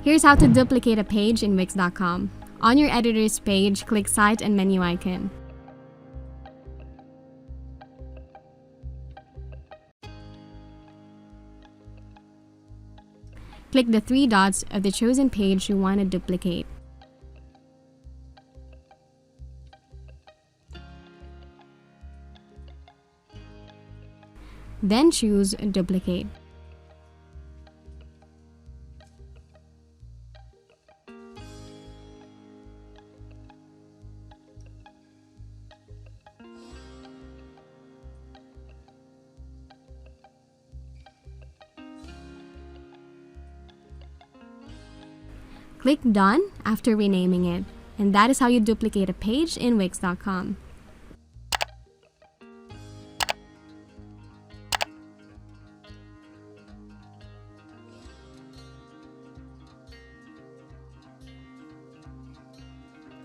Here's how to duplicate a page in Wix.com. On your editor's page, click Site and Menu icon. Click the three dots of the chosen page you want to duplicate. Then choose Duplicate. Click Done after renaming it. And that is how you duplicate a page in Wix.com.